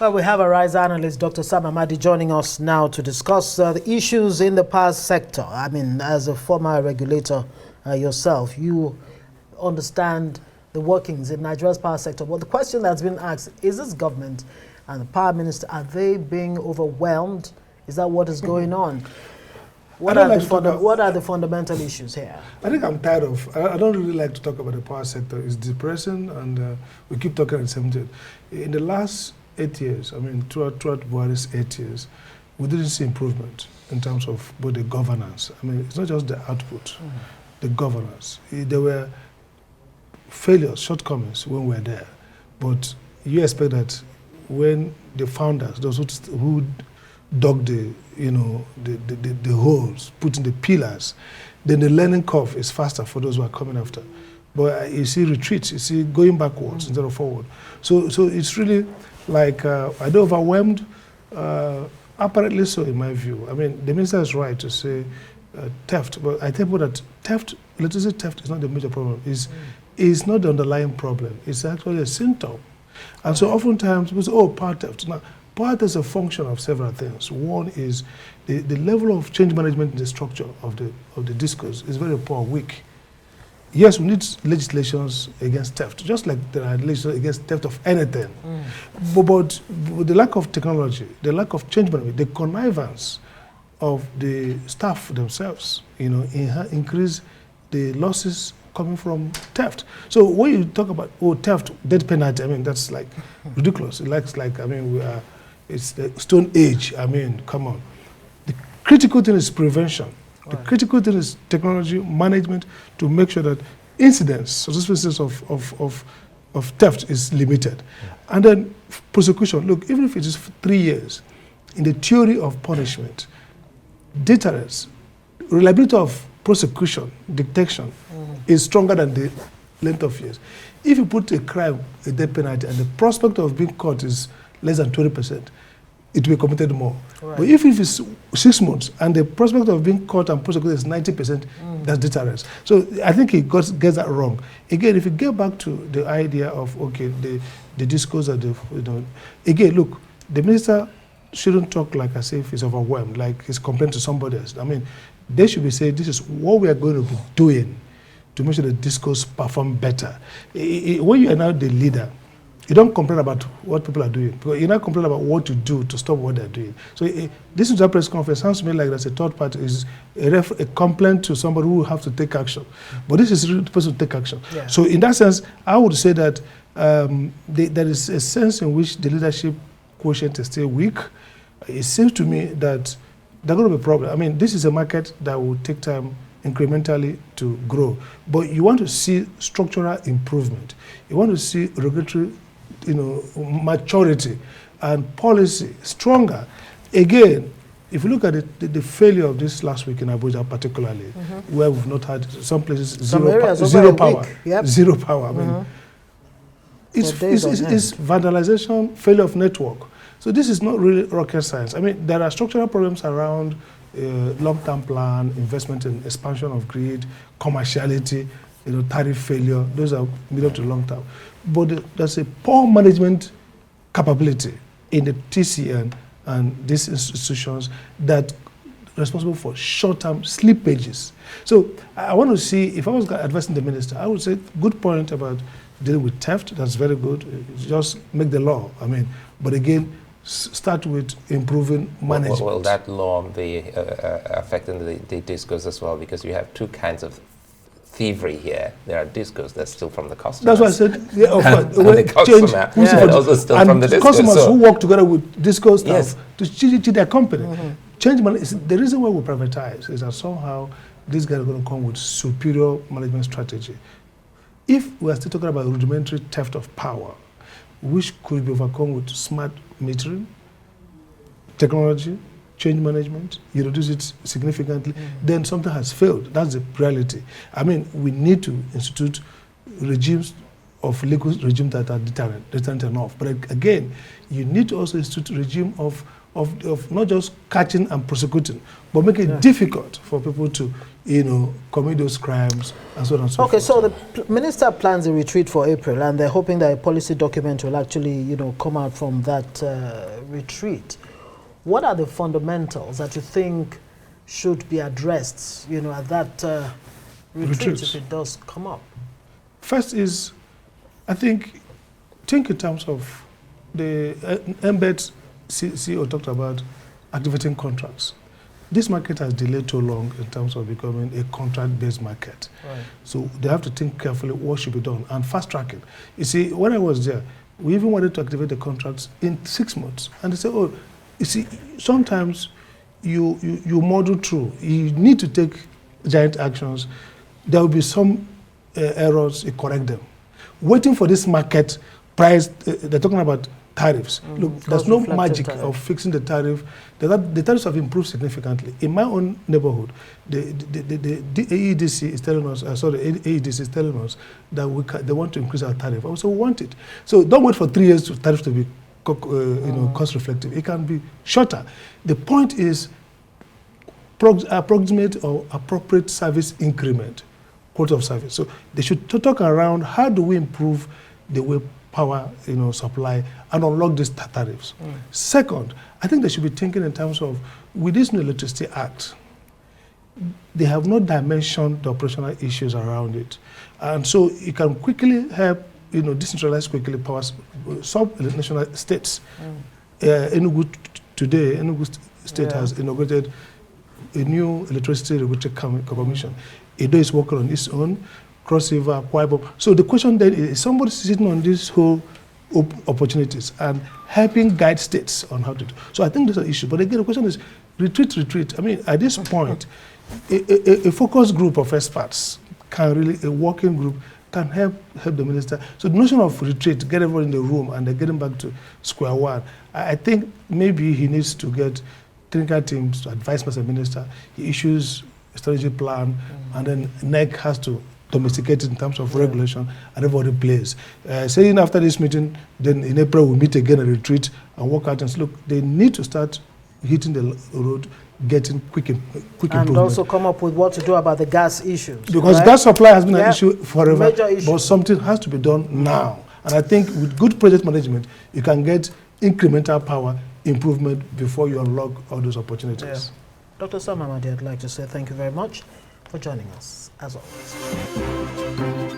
Well, we have a RISE analyst, Dr. Sam Amadi, joining us now to discuss the issues in the power sector. I mean, as a former regulator yourself, you understand the workings in Nigeria's power sector. But the question that's been asked, is this government and the power minister, are they being overwhelmed? Is that what is going on? What are the fundamental issues here? I think I'm tired of, I don't really like to talk about the power sector. It's depressing, and we keep talking at 70. In the last 8 years, I mean, throughout Buhari's 8 years, we didn't see improvement in terms of both the governance. I mean, it's not just the output, the governance. There were failures, shortcomings when we were there, but you expect that when the founders, those who dug the holes, put in the pillars, then the learning curve is faster for those who are coming after. But you see retreats, you see going backwards instead of forward. So it's really like, are they overwhelmed? Apparently so, in my view. I mean, the minister is right to say theft, but I tell people that theft, electricity theft is not the major problem. It's not the underlying problem. It's actually a symptom. And so oftentimes people say, oh, power theft. Now, power theft is a function of several things. One is the level of change management in the structure of the discourse is very poor, weak. Yes, we need legislations against theft, just like there are legislations against theft of anything. But the lack of technology, the lack of change management, the connivance of the staff themselves, increase the losses coming from theft. So when you talk about theft, death penalty, I mean that's like ridiculous. It's the Stone Age. I mean, come on. The critical thing is prevention. The critical thing is technology management to make sure that incidents, suspicious of theft is limited. And then prosecution. Look, even if it is 3 years, in the theory of punishment, deterrence, reliability of prosecution, detection is stronger than the length of years. If you put a crime, a death penalty, and the prospect of being caught is less than 20%, it will be committed more. Right. But if it's 6 months and the prospect of being caught and prosecuted is 90%, that's deterrence. So I think he gets that wrong. Again, if you get back to the idea of, the discourse that again, look, the minister shouldn't talk like as if he's overwhelmed, like he's complaining to somebody else. I mean, they should be saying, this is what we are going to be doing to make sure the discourse perform better. When you are now the leader, you don't complain about what people are doing, because you're not complaining about what to do to stop what they're doing. So this is a press conference. Sounds to me like that's a third party, is a complaint to somebody who will have to take action. But this is really the person to take action. Yeah. So in that sense, I would say that there is a sense in which the leadership quotient is still weak. It seems to me that there's going to be a problem. I mean, this is a market that will take time incrementally to grow. But you want to see structural improvement. You want to see regulatory maturity and policy stronger. Again, if you look at the failure of this last week in Abuja particularly, where we've not had some places zero power. Yep. Zero power. I mean, it's vandalization, failure of network. So this is not really rocket science. I mean, there are structural problems around long-term plan, investment in expansion of grid, commerciality, tariff failure. Those are medium to long term. But there's a poor management capability in the TCN and these institutions that are responsible for short-term slippages. So I want to see, if I was advising the minister, I would say, good point about dealing with theft. That's very good. Just make the law. I mean, but again, start with improving management. Will that law be affecting the discourse as well? Because you have two kinds of thievery here. There are discourse that's still from the customer. That's what I said. Yeah, and the customer, and also still from the discourse. Customers who work together with discourse staff to cheat their company. Change management. The reason why we privatize is that somehow these guys are going to come with superior management strategy. If we are still talking about rudimentary theft of power, which could be overcome with smart metering, technology, change management, you reduce it significantly, then something has failed. That's the reality. I mean, we need to institute regimes of legal regimes that are deterrent enough. But again, you need to also institute a regime of of not just catching and prosecuting, but make it difficult for people to, commit those crimes and so on and so forth. Okay, so the minister plans a retreat for April, and they're hoping that a policy document will actually, come out from that retreat. What are the fundamentals that you think should be addressed, at that retreat if it does come up? First is, I think in terms of the embed CEO talked about activating contracts. This market has delayed too long in terms of becoming a contract-based market. Right. So they have to think carefully what should be done and fast-track it. You see, when I was there, we even wanted to activate the contracts in 6 months. And they said, oh, you see, sometimes you model through. You need to take giant actions. There will be some errors, you correct them. Waiting for this market price, they're talking about tariffs. Look, there's no magic of fixing the tariff. The tariffs have improved significantly. In my own neighborhood, the AEDC is telling us, AEDC is telling us that they want to increase our tariff. I also want it. So don't wait for 3 years for tariffs to be cost reflective. It can be shorter. The point is approximate or appropriate service increment, quality of service. So they should talk around how do we improve the way power supply and unlock these tariffs. Second, I think they should be thinking in terms of, with this new Electricity Act, they have not dimensioned the operational issues around it. And so it can quickly help decentralize quickly power sub-national states. Enugu today, Enugu State has inaugurated a new electricity regulatory commission. Edo is working on its own. Cross River, Akwa Ibom. So the question then is somebody sitting on these whole opportunities and helping guide states on how to do. So I think there's an issue. But again, the question is retreat. I mean, at this point, a focus group of experts can really, a working group can help the minister. So the notion of retreat, get everyone in the room and then getting back to square one, I think maybe he needs to get technical teams to advise Mr. Minister. He issues a strategy plan and then NEC has to domesticated in terms of regulation, and everybody plays. Saying after this meeting, then in April we'll meet again and retreat and work out and say, look, they need to start hitting the road, getting quick improvement. And also come up with what to do about the gas issues. Because gas supply has been an issue forever, major issue. But something has to be done now. And I think with good project management, you can get incremental power improvement before you unlock all those opportunities. Dr. Sam Amadi, I'd like to say thank you very much for joining us, as always.